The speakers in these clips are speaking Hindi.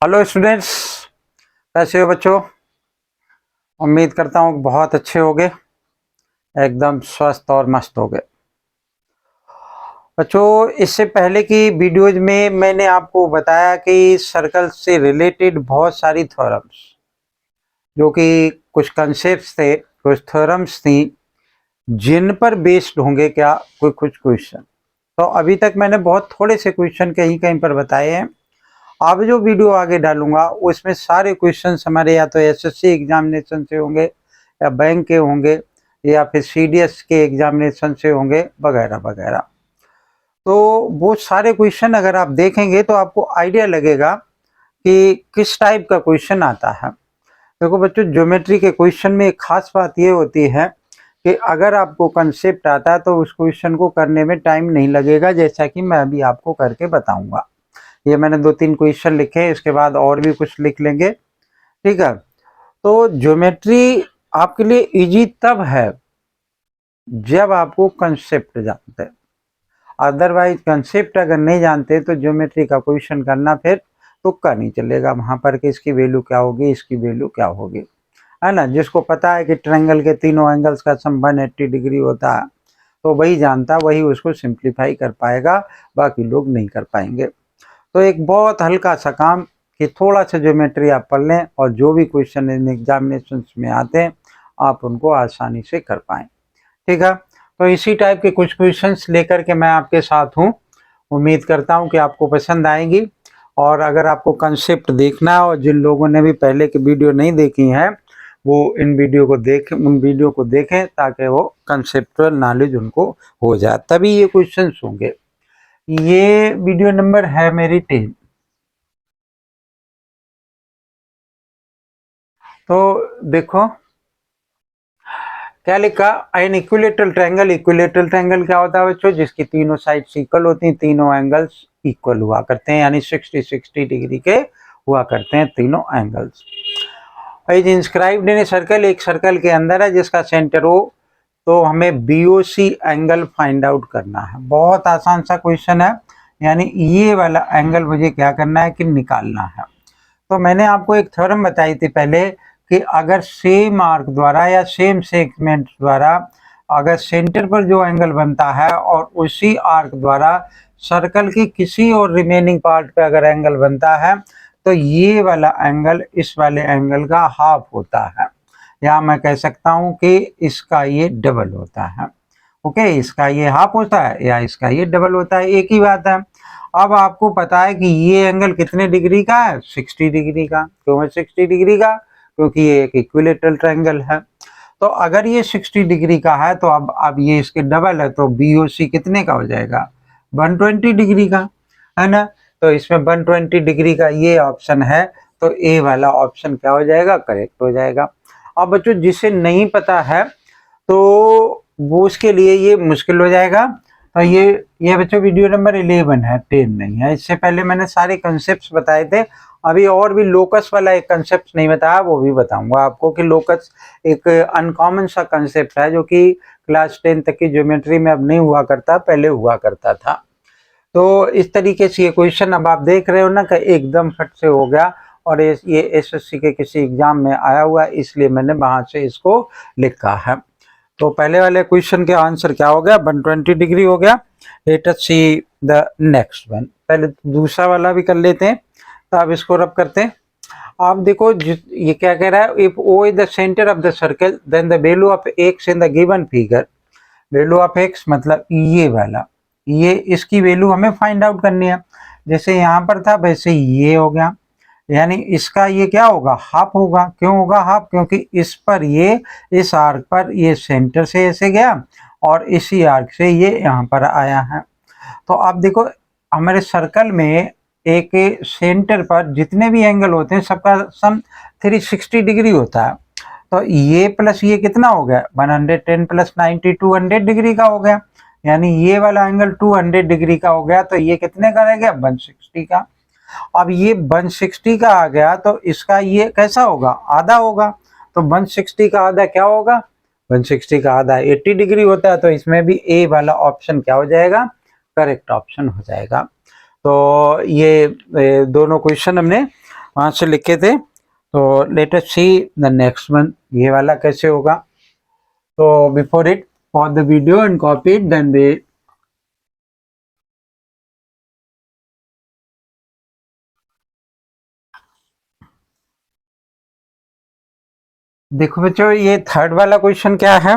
हेलो स्टूडेंट्स, कैसे हो बच्चों। उम्मीद करता हूँ बहुत अच्छे होगे, एकदम स्वस्थ और मस्त होगे। बच्चों, इससे पहले की वीडियोज में मैंने आपको बताया कि सर्कल से रिलेटेड बहुत सारी थ्योरम्स, जो कि कुछ कंसेप्ट्स थे, कुछ थ्योरम्स थी, जिन पर बेस्ड होंगे क्या कोई कुछ क्वेश्चन। तो अभी तक मैंने बहुत थोड़े से क्वेश्चन कहीं कहीं पर बताए हैं। अब जो वीडियो आगे डालूंगा उसमें सारे क्वेश्चंस हमारे या तो एसएससी एग्जामिनेशन से होंगे, या बैंक के होंगे, या फिर सीडीएस के एग्जामिनेशन से होंगे, वगैरह वगैरह। तो वो सारे क्वेश्चन अगर आप देखेंगे तो आपको आइडिया लगेगा कि किस टाइप का क्वेश्चन आता है। देखो बच्चों, ज्योमेट्री के क्वेश्चन में एक खास बात ये होती है कि अगर आपको कंसेप्ट आता है तो उस क्वेश्चन को करने में टाइम नहीं लगेगा, जैसा कि मैं अभी आपको करके बताऊंगा। ये मैंने 2-3 क्वेश्चन लिखे हैं, इसके बाद और भी कुछ लिख लेंगे, ठीक है। तो ज्योमेट्री आपके लिए इजी तब है जब आपको कंसेप्ट जानते हैं। अदरवाइज कंसेप्ट अगर नहीं जानते तो ज्योमेट्री का क्वेश्चन करना फिर तुक्का नहीं चलेगा वहां पर कि इसकी वैल्यू क्या होगी, इसकी वैल्यू क्या होगी, है ना। जिसको पता है कि ट्रायंगल के तीनों एंगल्स का सम 180 डिग्री होता है, तो वही जानता, वही उसको सिंप्लीफाई कर पाएगा, बाकी लोग नहीं कर पाएंगे। तो एक बहुत हल्का सा काम कि थोड़ा सा ज्योमेट्री आप पढ़ लें और जो भी क्वेश्चन इन एग्जामिनेशन में आते हैं आप उनको आसानी से कर पाएँ, ठीक है। तो इसी टाइप के कुछ क्वेश्चंस लेकर के मैं आपके साथ हूँ। उम्मीद करता हूँ कि आपको पसंद आएंगी। और अगर आपको कंसेप्ट देखना है और जिन लोगों ने भी पहले की वीडियो नहीं देखी हैं वो उन वीडियो को देखें ताकि वो कंसेप्चुअल नॉलेज उनको हो जाए, तभी ये क्वेश्चंस होंगे। ये वीडियो नंबर है मेरी 10। तो देखो क्या लिखा, an equilateral triangle. Equilateral triangle क्या होता है बच्चों, जिसकी तीनों साइड्स इक्वल होती हैं, तीनों एंगल्स इक्वल हुआ करते हैं, यानी 60-60 डिग्री के हुआ करते हैं तीनों angles. Is inscribed in a circle, एक सर्कल के अंदर है जिसका सेंटर हो, तो हमें बीओसी एंगल फाइंड आउट करना है। बहुत आसान सा क्वेश्चन है, यानी ये वाला एंगल मुझे क्या करना है कि निकालना है। तो मैंने आपको एक थ्योरम बताई थी पहले कि अगर सेम आर्क द्वारा या सेम सेगमेंट द्वारा अगर सेंटर पर जो एंगल बनता है और उसी आर्क द्वारा सर्कल की किसी और रिमेनिंग पार्ट पे अगर एंगल बनता है तो ये वाला एंगल इस वाले एंगल का हाफ होता है, या मैं कह सकता हूं कि इसका ये डबल होता है। ओके, इसका ये हाफ होता है या इसका ये डबल होता है, एक ही बात है। अब आपको पता है कि ये एंगल कितने डिग्री का है, 60 डिग्री का। क्यों है 60 डिग्री का, क्योंकि ये एक इक्विलेटरल ट्रायंगल है। तो अगर ये 60 डिग्री का है तो अब ये इसके डबल है, तो बीओसी कितने का हो जाएगा, 120 डिग्री का, है ना। तो इसमें 120 डिग्री का ये ऑप्शन है, तो ए वाला ऑप्शन क्या हो जाएगा, करेक्ट हो जाएगा। अब बच्चों जिसे नहीं पता है तो वो उसके लिए ये मुश्किल हो जाएगा। तो ये बच्चों वीडियो नंबर 11 है, 10 नहीं है। इससे पहले मैंने सारे कंसेप्ट बताए थे। अभी और भी लोकस वाला एक कंसेप्ट नहीं बताया, वो भी बताऊंगा आपको कि लोकस एक अनकॉमन सा कंसेप्ट है जो कि क्लास 10 तक की ज्योमेट्री में अब नहीं हुआ करता, पहले हुआ करता था। तो इस तरीके से ये क्वेश्चन अब आप देख रहे हो ना कि एकदम फट से हो गया, और ये एसएससी के किसी एग्जाम में आया हुआ है, इसलिए मैंने वहां से इसको लिखा है। तो पहले वाले क्वेश्चन के आंसर क्या हो गया, 120 डिग्री हो गया। Late us see the next one. पहले दूसरा वाला भी कर लेते हैं, तो अब इसको रब करते हैं। आप देखो ये क्या कह रहा है, if O is the centre of the circle then the value of x in the given figure. Value of x मतलब ये वाला, ये इसकी वैल्यू हमें फाइंड आउट करनी है। जैसे यहाँ पर था वैसे ये हो गया, यानी इसका ये क्या होगा, हाफ होगा। क्यों होगा हाफ, क्योंकि इस पर ये, इस आर्क पर ये सेंटर से ऐसे गया और इसी आर्क से ये यहाँ पर आया है। तो आप देखो हमारे सर्कल में एक सेंटर पर जितने भी एंगल होते हैं सबका सम 360 डिग्री होता है। तो ये प्लस ये कितना हो गया, 110 प्लस 90 200 डिग्री का हो गया, यानी ये वाला एंगल 200 डिग्री का हो गया। तो ये कितने का रह गया, 160 का। अब ये 160 का आ गया तो इसका ये कैसा होगा, आधा होगा। तो 160 का आधा क्या होगा, 160 का आधा 80 डिग्री होता है। तो इसमें भी ए वाला ऑप्शन क्या हो जाएगा, करेक्ट ऑप्शन हो जाएगा। तो ये दोनों क्वेश्चन हमने वहां से लिखे थे। तो let us see the next one, ये वाला कैसे होगा। तो before it pause the video and copy it, then we देखो बच्चों, ये थर्ड वाला क्वेश्चन क्या है,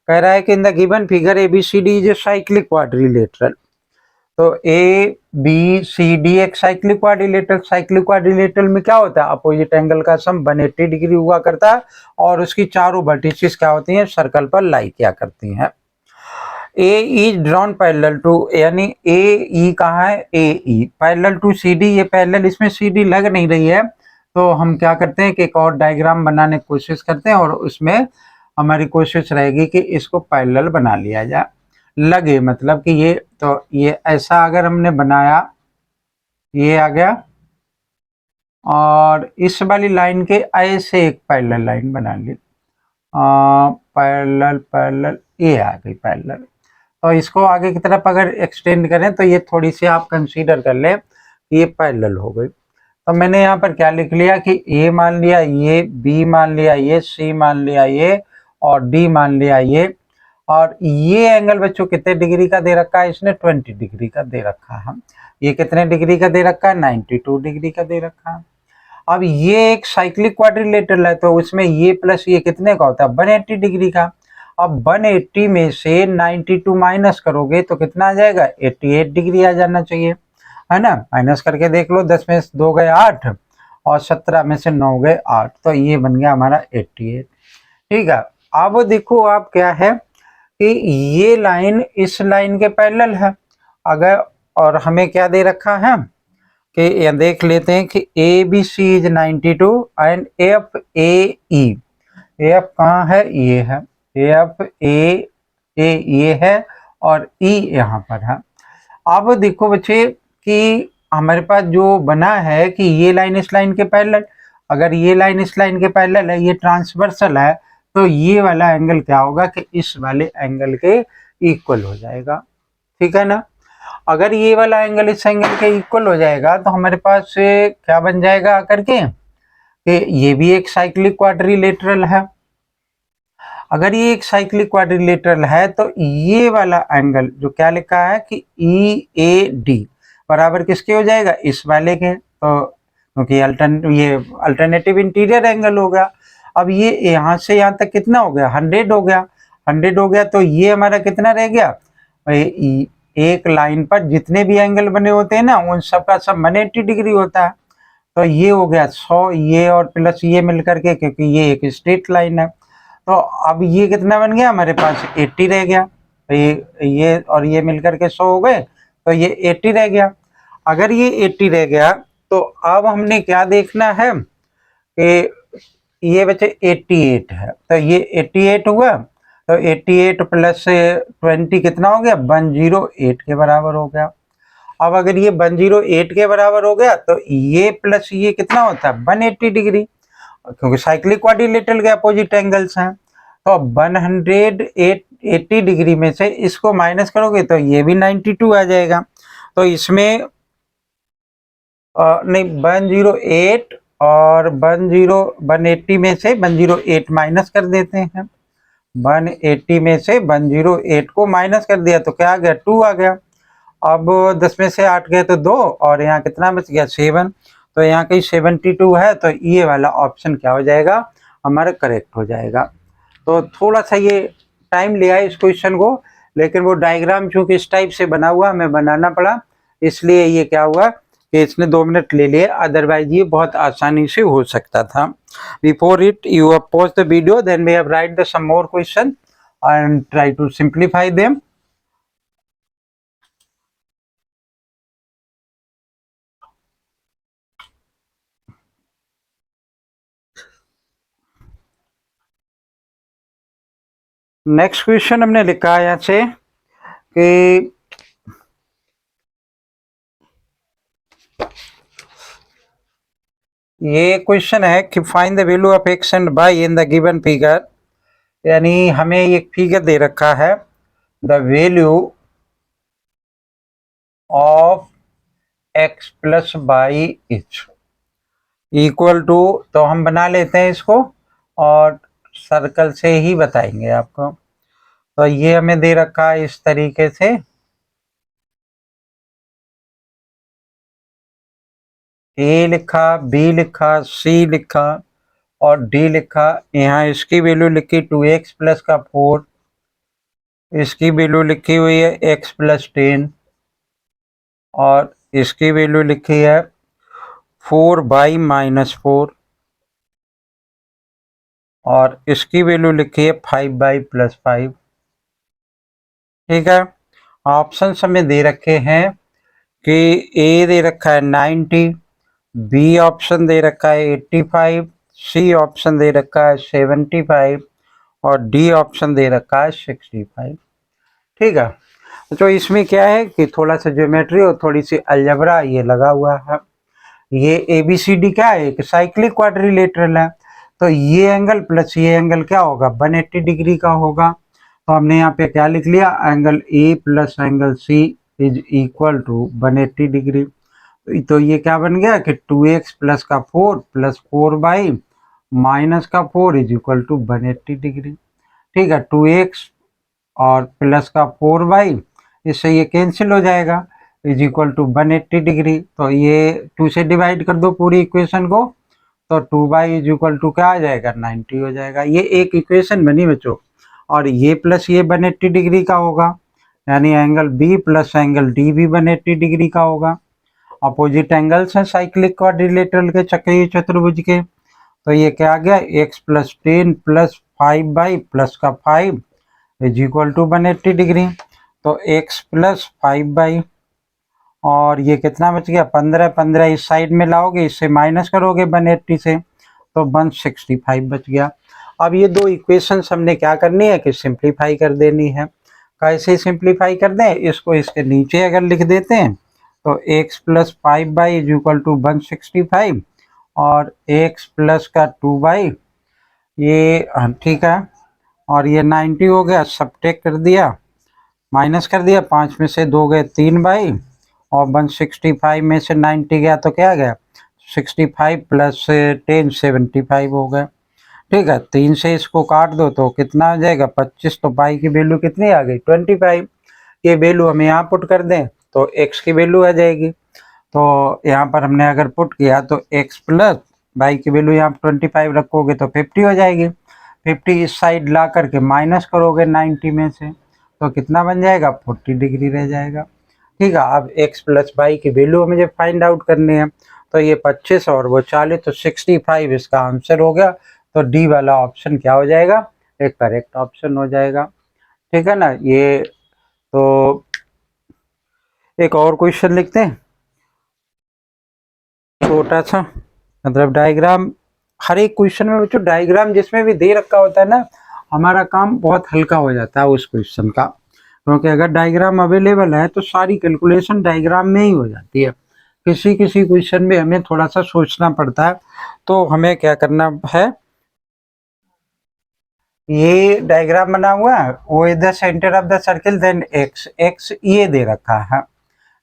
कह रहा है कि इन the given figure ABCD is a cyclic quadrilateral. तो ABCD एक साइक्लिक क्वाड्रिलेटरल, साइक्लिक क्वाड्रिलेटरल में क्या होता है, अपोजिट एंगल का सम 180 डिग्री हुआ करता है और उसकी चारों वर्टिसेस क्या होती हैं, सर्कल पर लाई क्या करती हैं। ए इज ड्रॉन पैरेलल टू, यानी ए ई कहाँ है, ए ई पैरेलल टू CD, ये पैरेलल, इसमें CD लग नहीं रही है, तो हम क्या करते हैं कि एक और डायग्राम बनाने की कोशिश करते हैं और उसमें हमारी कोशिश रहेगी कि इसको पैरेलल बना लिया जाए। लगे मतलब कि ये, तो ये ऐसा अगर हमने बनाया, ये आ गया, और इस वाली लाइन के ऐसे एक पैरेलल लाइन बना ली, पैरेलल पैरेलल, ये आ गई पैरेलल। तो इसको आगे की तरफ अगर एक्सटेंड करें तो ये थोड़ी सी आप कंसीडर कर लें, ये पैरेलल हो गई। तो मैंने यहाँ पर क्या लिख लिया कि ए मान लिया, ये बी मान लिया, ये सी मान लिया, ये और डी मान लिया, ये, और ये एंगल बच्चों कितने डिग्री का दे रखा है, इसने 20 डिग्री का दे रखा है। ये कितने डिग्री का दे रखा है, 92 डिग्री का दे रखा है। अब ये एक साइक्लिक क्वाड्रिलेटरल है, तो उसमें ये प्लस ये कितने का होता है, 180 डिग्री का। अब 180 में से 92 माइनस करोगे तो कितना आ जाएगा, 88 डिग्री आ जाना चाहिए, है ना। माइनस करके देख लो, 10 में से 2 गए 8 और 17 में से 9 गए 8, तो ये बन गया हमारा 88। ठीक है। अब देखो आप क्या है कि ये लाइन इस लाइन के पैरेलल है अगर, और हमें क्या दे रखा है कि ये देख लेते हैं कि ABC is 92 and FAE, F कहाँ है, ये है, FAE ये है और E यहाँ पर है। अब देखो बच्चे कि हमारे पास जो बना है कि ये लाइन इस लाइन के पैरेलल, अगर ये लाइन इस लाइन के पैरेलल है, ये ट्रांसवर्सल है, तो ये वाला एंगल क्या होगा कि इस वाले एंगल के इक्वल हो जाएगा, ठीक है ना। अगर ये वाला एंगल इस एंगल के इक्वल हो जाएगा तो हमारे पास क्या बन जाएगा करके कि ये भी एक साइक्लिक क्वाड्रिलेटरल है। अगर ये एक साइक्लिक क्वाड्रिलेटरल है तो ये वाला एंगल जो क्या लिखा है कि EAD बराबर किसके हो जाएगा, इस वाले के, तो क्योंकि ये अल्टरनेटिव इंटीरियर एंगल होगा। अब ये यहाँ से यहाँ तक कितना हो गया, 100 हो गया, 100 हो गया, तो ये हमारा कितना रह गया, एक लाइन पर जितने भी एंगल बने होते हैं ना उन सबका सब 180 डिग्री होता है, तो ये हो गया 100, ये और प्लस ये मिलकर के, क्योंकि ये एक स्ट्रेट लाइन है, तो अब ये कितना बन गया हमारे पास, 80 रह गया। तो ये और ये मिलकर के 100 हो गए, तो ये 80 रह गया। अगर ये 80 रह गया तो अब हमने क्या देखना है कि ये बचे 88 है, तो ये 88 हुआ, तो 88 प्लस 20 कितना हो गया, 108 के बराबर हो गया। अब अगर ये 108 के बराबर हो गया तो ये प्लस ये कितना होता है, 180 डिग्री, क्योंकि साइक्लिक क्वाड्रिलेटरल के अपोजिट एंगल्स हैं। तो 180 डिग्री में से इसको माइनस करोगे तो ये भी 92 आ जाएगा। तो इसमें नहीं, 108 और 180 में से 108 माइनस कर देते हैं, 180 में से 108 को माइनस कर दिया तो क्या आ गया, 2 आ गया। अब 10 में से 8 गए तो 2, और यहाँ कितना बच गया, 7, तो यहाँ कहीं 72 है, तो ये वाला ऑप्शन क्या हो जाएगा, हमारा करेक्ट हो जाएगा। तो थोड़ा सा ये टाइम लिया इस क्वेश्चन को, लेकिन वो डायग्राम चूंकि इस टाइप से बना हुआ हमें बनाना पड़ा, इसलिए ये क्या हुआ कि इसने 2 मिनट ले लिए, अदरवाइज ये बहुत आसानी से हो सकता था। Before it you have pause the video, then we have write the some more question and try to simplify them. Next question हमने लिखा है यहाँ से कि ये क्वेश्चन है कि find the value of x and y in the given figure, यानी हमें एक फिगर दे रखा है, the value of x plus y is, equal to, तो हम बना लेते हैं इसको और सर्कल से ही बताएंगे आपको। तो ये हमें दे रखा है इस तरीके से, ए लिखा, बी लिखा, सी लिखा और डी लिखा। यहाँ इसकी वैल्यू लिखी 2x प्लस का 4, इसकी वैल्यू लिखी हुई है x प्लस 10 और इसकी वैल्यू लिखी है 4/-4 और इसकी वैल्यू लिखी है 5/+5। ठीक है, ऑप्शन हमें दे रखे हैं कि ए दे रखा है 90, बी ऑप्शन दे रखा है 85, सी ऑप्शन दे रखा है 75 और डी ऑप्शन दे रखा है 65। ठीक है, तो इसमें क्या है कि थोड़ा सा ज्योमेट्री और थोड़ी सी अलजबरा ये लगा हुआ है। ये ABCD क्या है, एक साइक्लिक क्वाड्रिलेटरल है, तो ये एंगल प्लस ये एंगल क्या होगा, 180 डिग्री का होगा। तो हमने यहाँ पे क्या लिख लिया, angle A plus angle C is equal to 180 degree. तो ये क्या बन गया कि 2x प्लस का 4 plus 4/-4 is equal to 180 degree. ठीक है, 2x और प्लस का 4/, इससे ये कैंसिल हो जाएगा, इज इक्वल टू 180 डिग्री। तो ये 2 से डिवाइड कर दो पूरी इक्वेशन को, तो 2/, इज इक्वल टू क्या आ जाएगा, 90 हो जाएगा। ये एक इक्वेशन बनी बच्चों, और ये प्लस ये 180 डिग्री का होगा, यानी angle B plus angle D भी 180 डिग्री का होगा। अपोजिट एंगल्स हैं साइक्लिक क्वाड्रिलेटरल के, चक्रीय चतुर्भुज के। तो ये क्या आ गया, x प्लस 10 प्लस 5/, प्लस का 5 इज इक्वल टू 180 डिग्री। तो x प्लस 5/, और ये कितना बच गया, 15, 15 इस साइड में लाओगे, इससे माइनस करोगे 180 से, तो 165 बच गया। अब ये दो इक्वेशंस हमने क्या करनी है कि सिंप्लीफाई कर देनी है। कैसे सिंप्लीफाई कर दें, इसको इसके नीचे अगर लिख देते हैं तो x plus 5/, is equal to 165 और x प्लस का 2/, ये ठीक है, और ये 90 हो गया, सबट्रैक्ट कर दिया, माइनस कर दिया, 5 में से 2 गए 3/, और 165 में से 90 गया तो क्या गया, 65 प्लस 10 75 हो गया। ठीक है, 3 से इसको काट दो तो कितना आ जाएगा, 25। तो पाई की वैल्यू कितनी आ गई, 25। ये वैल्यू हम यहाँ पुट कर दें तो x की वैल्यू आ जाएगी। तो यहाँ पर हमने अगर पुट किया तो x प्लस बाई की वैल्यू यहाँ 25 रखोगे तो 50 हो जाएगी। 50 इस साइड ला करके माइनस करोगे 90 में से, तो कितना बन जाएगा, 40 डिग्री रह जाएगा। ठीक है, अब x प्लस बाई की वैल्यू मुझे फाइंड आउट करनी है, तो ये 25 और वो 40, तो 65 इसका आंसर हो गया। तो डी वाला ऑप्शन क्या हो जाएगा, एक करेक्ट ऑप्शन हो जाएगा। ठीक है ना। ये तो एक और क्वेश्चन लिखते हैं, छोटा सा, मतलब डायग्राम। हर एक क्वेश्चन में बच्चों डायग्राम जिसमें भी दे रखा होता है ना, हमारा काम बहुत हल्का हो जाता है उस क्वेश्चन का, क्योंकि अगर डायग्राम अवेलेबल है तो सारी कैलकुलेशन डायग्राम में ही हो जाती है। किसी किसी क्वेश्चन में हमें थोड़ा सा सोचना पड़ता है, तो हमें क्या करना है, ये डायग्राम बना हुआ है, वो is the centre of the circle, then x, x ये दे रखा है।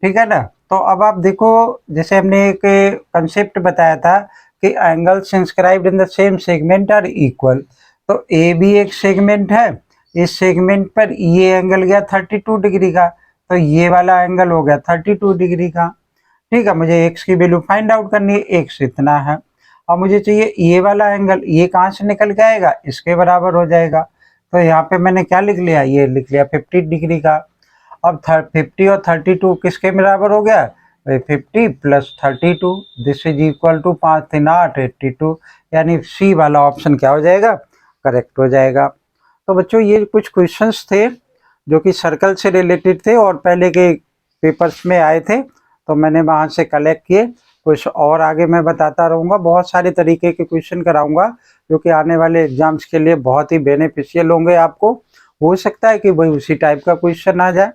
ठीक है ना। तो अब आप देखो, जैसे हमने एक कंसेप्ट बताया था कि angles inscribed in the same segment are equal. तो ए भी एक सेगमेंट है, इस सेगमेंट पर ये एंगल गया 32 डिग्री का, तो ये वाला एंगल हो गया 32 डिग्री का। ठीक है, मुझे एक्स की वैल्यू फाइंड आउट करनी है, एक्स इतना है, और मुझे चाहिए ये वाला एंगल, ये कहाँ से निकल के आएगा, इसके बराबर हो जाएगा। तो यहाँ पे मैंने क्या लिख लिया, ये लिख लिया 50 डिग्री का। अब 50 और 32 किसके बराबर हो गया, 50 plus 32, this is equal to 5 3 8 82, यानी सी वाला ऑप्शन क्या हो जाएगा, करेक्ट हो जाएगा। तो बच्चों ये कुछ क्वेश्चंस थे जो कि सर्कल से रिलेटेड थे और पहले के पेपर्स में आए थे, तो मैंने वहाँ से कलेक्ट किए। कुछ और आगे मैं बताता रहूँगा, बहुत सारे तरीके के क्वेश्चन कराऊंगा जो कि आने वाले एग्जाम्स के लिए बहुत ही बेनिफिशियल होंगे आपको। हो सकता है कि वही उसी टाइप का क्वेश्चन आ जाए,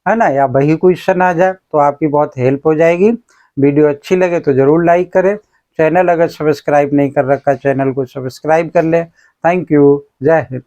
है ना, या वही क्वेश्चन आ जाए, तो आपकी बहुत हेल्प हो जाएगी। वीडियो अच्छी लगे तो ज़रूर लाइक करें, चैनल अगर सब्सक्राइब नहीं कर रखा चैनल को सब्सक्राइब कर लें। थैंक यू, जय हिंद।